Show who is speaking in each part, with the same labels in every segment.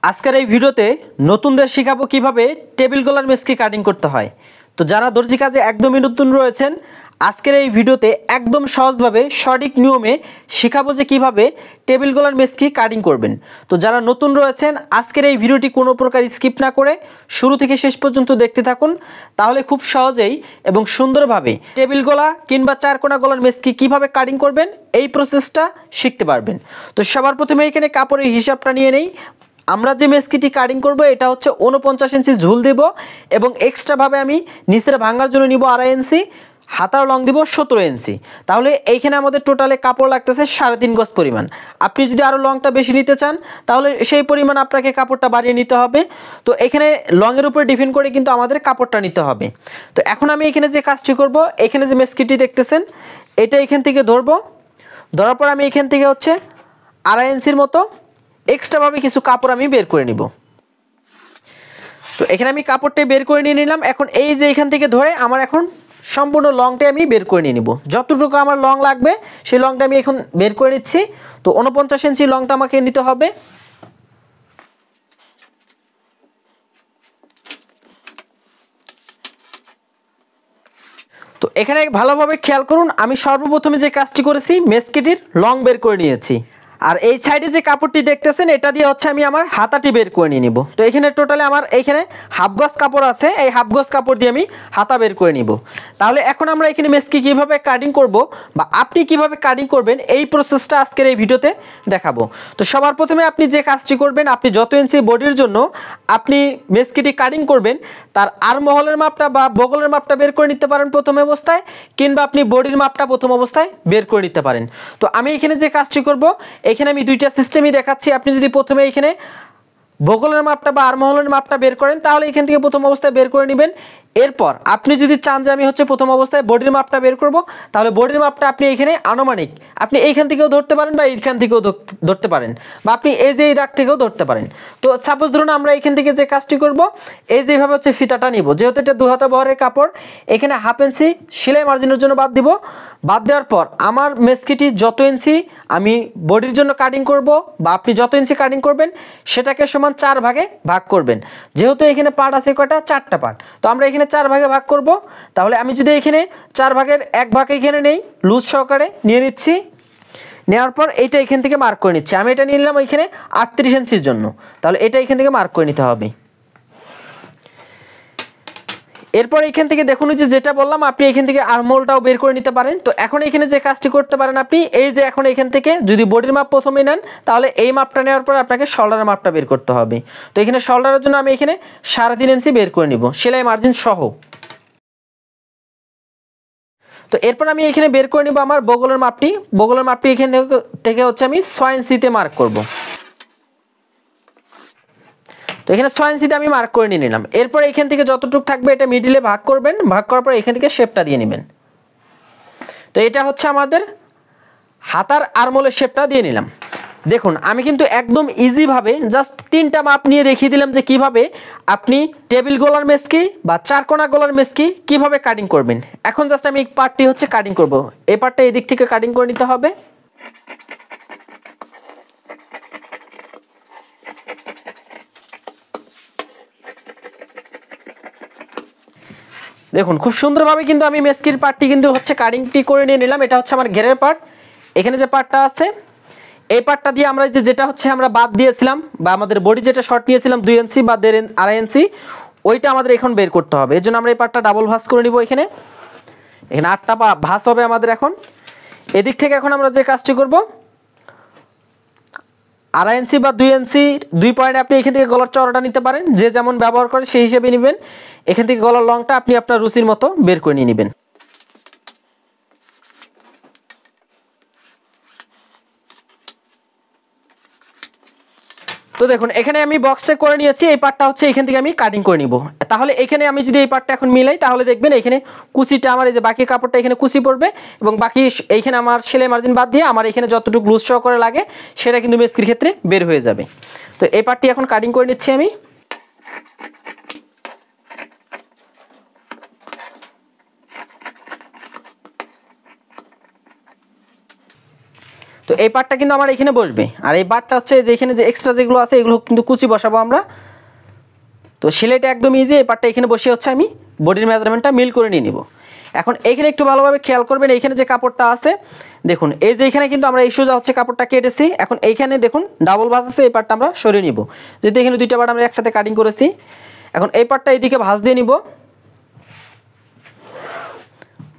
Speaker 1: আজকের এই ভিডিওতে নতুনদের শেখাবো কিভাবে টেবিল গলার মেসকি কাটিং করতে হয়। তো যারা দর্জি কাজে একদমই নতুন রয়েছেন, আজকের এই ভিডিওতে একদম সহজভাবে সঠিক নিয়মে শেখাবো যে কিভাবে টেবিল গলার মেসকি কাটিং করবেন। তো যারা নতুন রয়েছেন, আজকের এই ভিডিওটি কোনো প্রকার স্কিপ না করে শুরু থেকে শেষ পর্যন্ত দেখতে থাকুন, তাহলে খুব সহজেই এবং সুন্দরভাবে টেবিল গলা কিংবা চারকোনা গলার মেসকি কিভাবে কাটিং করবেন এই প্রসেসটা শিখতে পারবেন। তো সবার প্রথমে এখানে কাপড়ের হিসাবটা নিয়ে নেই। আমরা যে মেসকিটি কাটিং করব এটা হচ্ছে 49 ইঞ্চি ঝুল দেব এবং এক্সট্রাভাবে আমি নিচের ভাঙার জন্য নিব 2.5 ইঞ্চি, হাতার লং দিব 17 ইঞ্চি। তাহলে এইখানে আমাদের টোটালে কাপড় লাগতেছে 3.5 গজ পরিমাণ। আপনি যদি আরও লংটা বেশি নিতে চান তাহলে সেই পরিমাণ আপনাকে কাপড়টা বাড়িয়ে নিতে হবে। তো এখানে লংয়ের উপরে ডিপেন্ড করে কিন্তু আমাদের কাপড়টা নিতে হবে। তো এখন আমি এখানে যে কাজটি করব, এখানে যে মেসকিটি দেখতেছেন এটা এখান থেকে ধরবো, ধরার পর আমি এখান থেকে হচ্ছে 2.5 ইঞ্চির মতো এক্সট্রাভাবে কিছু কাপড় আমি বের করে নিব। তো এখানে আমি কাপড়টা বের করে নিয়ে নিলাম। এখন এই যে এখান থেকে ধরে আমার এখন সম্পূর্ণ লংটা আমি বের করে নিয়ে নিব। যতটুকু আমার লং লাগবে সেই লংটা আমি এখন বের করে নিচ্ছি। তো 49 ইঞ্চি লংটা আমাকে নিতে হবে। তো এখানে ভালোভাবে খেয়াল করুন, আমি সর্বপ্রথমে যে কাজটি করেছি মেসকিটির লং বের করে নিয়েছি। আর এই সাইডে যে কাপড়টি দেখতেছেন এটা দিয়ে হচ্ছে আমি আমার হাতাটি বের করে নিয়ে নিব। তো এখানে টোটালি আমার এইখানে হাফ গজ কাপড় আছে, এই হাফ গজ কাপড় দিয়ে আমি হাতা বের করে নিব। তাহলে এখন আমরা এখানে মেসকি কীভাবে কাটিং করব বা আপনি কিভাবে কাটিং করবেন এই প্রসেসটা আজকের এই ভিডিওতে দেখাবো। তো সবার প্রথমে আপনি যে কাজটি করবেন, আপনি যত ইঞ্চি বডির জন্য আপনি মেসকিটি কাটিং করবেন তার আর্মহলের মাপটা বা বগলের মাপটা বের করে নিতে পারেন প্রথম অবস্থায়, কিংবা আপনি বডির মাপটা প্রথম অবস্থায় বের করে নিতে পারেন। তো আমি এখানে যে কাজটি করব, এখানে আমি দুইটা সিস্টেমই দেখাচ্ছি। আপনি যদি প্রথমে এখানে বগলের মাপটা বা আর্মহোলের মাপটা বের করেন তাহলে এখান থেকে প্রথম অবস্থায় বের করে নেবেন। এরপর আপনি যদি চান যে আমি হচ্ছে প্রথম অবস্থায় বডির মাপটা বের করব, তাহলে বডির মাপটা আপনি এখানে আনুমানিক আপনি এইখান থেকেও ধরতে পারেন বা এইখান থেকেও ধরতে পারেন, বা আপনি এই যে এই দাগ থেকেও ধরতে পারেন। তো সাপোজ ধরুন আমরা এখান থেকে যে কাজটি করব, এই যেভাবে হচ্ছে ফিতাটা নিব, যেহেতু এটা 2 হাতা বহরের কাপড়, এখানে 1/2 ইঞ্চি সেলাই মার্জিনের জন্য বাদ দিব। বাদ দেওয়ার পর আমার মেসকিটি যত ইঞ্চি আমি বডির জন্য কাটিং করব বা আপনি যত ইঞ্চি কাটিং করবেন সেটাকে সমান 4 ভাগে ভাগ করবেন। যেহেতু এখানে পার্ট আছে কয়টা, 4টা পার্ট, তো আমরা এখানে 4 ভাগে ভাগ করব। তাহলে আমি যদি এখানে 4 ভাগের 1 ভাগ এখানে নেই, লুজ সহকারে নিয়ে নিচ্ছি। নেওয়ার পর এইটা এখান থেকে মার্ক করে নিচ্ছি। আমি এটা নিয়ে নিলাম এখানে 38 ইঞ্চির জন্য, তাহলে এটা এখান থেকে মার্ক করে নিতে হবে। এরপর এখান থেকে দেখুন যে যেটা বললাম আপনি এখান থেকে আর্মহোলটাও বের করে নিতে পারেন। তো এখন এখানে যে কাজটি করতে পারেন আপনি, এই যে এখন এখান থেকে যদি বডির মাপ প্রথমে নেন তাহলে এই মাপটা নেওয়ার পর আপনাকে শোল্ডারের মাপটা বের করতে হবে। তো এখানে শোল্ডারের জন্য আমি এখানে 3.5 ইঞ্চি বের করে নিব সেলাই মার্জিন সহ। তো এরপর আমি এখানে বের করে নিব আমার বগলের মাপটি। বগলের মাপটি এখান থেকে হচ্ছে আমি 6 ইঞ্চিতে মার্ক করব। তো এখানে 6 ইঞ্চিতে আমি মার্ক করে নিয়ে নিলাম। এরপর এখান থেকে যতটুকু থাকবে এটা মিডিলে ভাগ করবেন, ভাগ করার পর এখান থেকে শেপটা দিয়ে নেবেন। তো এটা হচ্ছে আমাদের হাতার আর্মহোলের শেপটা দিয়ে নিলাম। দেখুন আমি কিন্তু একদম ইজিভাবে জাস্ট 3টা মাপ নিয়ে দেখিয়ে দিলাম যে কিভাবে আপনি টেবিল গলার মেসকি বা চারকোনা গলার মেসকি কিভাবে কাটিং করবেন। এখন জাস্ট আমি এই পার্টটি হচ্ছে কাটিং করব। এই পার্টটা এই দিক থেকে কাটিং করে নিতে হবে। দেখুন খুব সুন্দরভাবে কিন্তু আমি মেসকির পার্টটি কিন্তু হচ্ছে কাটিংটি করে নিয়ে নিলাম। এটা হচ্ছে আমার ঘেরের পার্ট। এখানে যে পার্টটা আছে এই পার্টটা দিয়ে আমরা যেটা হচ্ছে আমরা বাদ দিয়েছিলাম বা আমাদের বডি যেটা শর্ট নিয়েছিলাম 2 ইঞ্চি বা 2.5 ইঞ্চি, ওইটা আমাদের এখন বের করতে হবে। এর জন্য আমরা এই পার্টটা ডাবল ভাঁজ করে নিব। এখানে 8টা ভাঁজ হবে আমাদের। এখন এদিক থেকে এখন আমরা যে কাজটি করব, 2.5 ইঞ্চি বা 2 ইঞ্চি 2 পয়েন্টে আপনি এখান থেকে গলার চওড়াটা নিতে পারেন, যে যেমন ব্যবহার করে সেই হিসেবে নেবেন। এখান থেকে গলার লংটা আপনি আপনার রুচির মতো বের করে নিয়ে নেবেন। তো দেখুন এখানে আমি বক্সে করে নিয়েছি। এই পার্টটা হচ্ছে এখান থেকে আমি কাটিং করে নিব। তাহলে এখানে আমি যদি এই পার্টটা এখন মিলাই তাহলে দেখবেন এখানে কুচিটা আমার এই যে বাকি কাপড়টা এখানে কুচি পড়বে এবং বাকি এইখানে আমার সেলাই মার্জিন বাদ দিয়ে আমার এখানে যতটুকু লুজ সহ করে লাগে সেটা কিন্তু মেসকির ক্ষেত্রে বের হয়ে যাবে। তো এই পার্টটি এখন কাটিং করে নিচ্ছি আমি। তো এই পার্টটা কিন্তু আমার এখানে বসবে, আর এই পার্টটা হচ্ছে যে এখানে যে এক্সট্রা যেগুলো আছে এগুলো কিন্তু কুচি বসাবো আমরা। তো সেলাইটা একদম ইজি, এই পার্টটা এখানে বসিয়ে হচ্ছে আমি বডির মেজারমেন্টটা মিল করে নিয়ে নিব। এখন এখানে একটু ভালোভাবে খেয়াল করবেন, এইখানে যে কাপড়টা আছে দেখুন, এই যে এখানে কিন্তু আমরা এই সোজা হচ্ছে কাপড়টা কেটেছি। এখন এইখানে দেখুন ডাবল ভাঁজ আছে, এই পার্টটা আমরা সরিয়ে নিব, যেহেতু এখানে দুইটা পার্ট আমরা একসাথে কাটিং করেছি। এখন এই পার্টটা এইদিকে ভাঁজ দিয়ে নিব।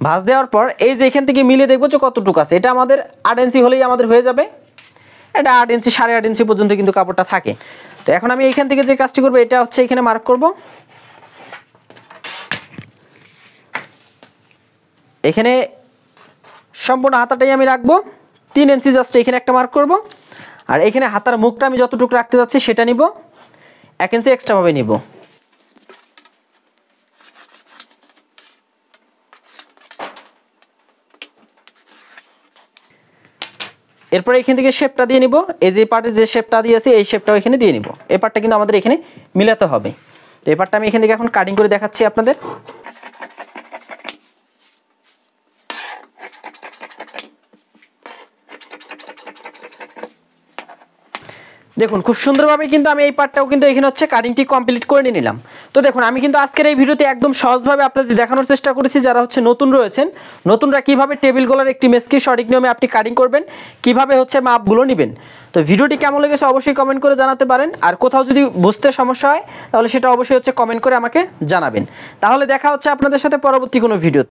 Speaker 1: ভাঁজ দেওয়ার পর এই যে এখান থেকে মিলে দেখবো যে কতটুকু আছে, এটা আমাদের 8 ইঞ্চি হলেই আমাদের হয়ে যাবে। এটা 8 ইঞ্চি 8.5 ইঞ্চি পর্যন্ত কিন্তু কাপড়টা থাকে। তো এখন আমি এইখান থেকে যে কাজটি করবো এটা হচ্ছে এখানে মার্ক করব। এখানে সম্পূর্ণ হাতাটাই আমি রাখবো 3 ইঞ্চি, জাস্ট এখানে একটা মার্ক করব। আর এখানে হাতার মুখটা আমি যতটুকু রাখতে যাচ্ছি সেটা নিব, 1 ইঞ্চি এক্সট্রাভাবে নিব। এরপরে এখান থেকে শেপটা দিয়ে নিব, এই যে পার্টের যে শেপটা দিয়েছি এই শেপটাও এখানে দিয়ে নিব। এই পার্টটা কিন্তু আমাদের এখানে মিলাতে হবে। তো এই পার্টটা আমি এখান থেকে এখন কাটিং করে দেখাচ্ছি আপনাদের। দেখুন খুব সুন্দরভাবে কিন্তু আমি এই পার্টটাও কিন্তু এখানে হচ্ছে কাটিংটি কমপ্লিট করে নিয়ে নিলাম। তো দেখুন আমি কিন্তু আজকের এই ভিডিওতে একদম সহজভাবে আপনাদের দেখানোর চেষ্টা করেছি, যারা হচ্ছে নতুন রয়েছেন, নতুনরা কিভাবে টেবিল গলার একটি মেসকি সঠিক নিয়মে আপনি কাটিং করবেন, কিভাবে হচ্ছে মাপগুলো নেবেন। তো ভিডিওটি কেমন লেগেছে অবশ্যই কমেন্ট করে জানাতে পারেন, আর কোথাও যদি বুঝতে সমস্যা হয় তাহলে সেটা অবশ্যই হচ্ছে কমেন্ট করে আমাকে জানাবেন। তাহলে দেখা হচ্ছে আপনাদের সাথে পরবর্তী কোনো ভিডিও।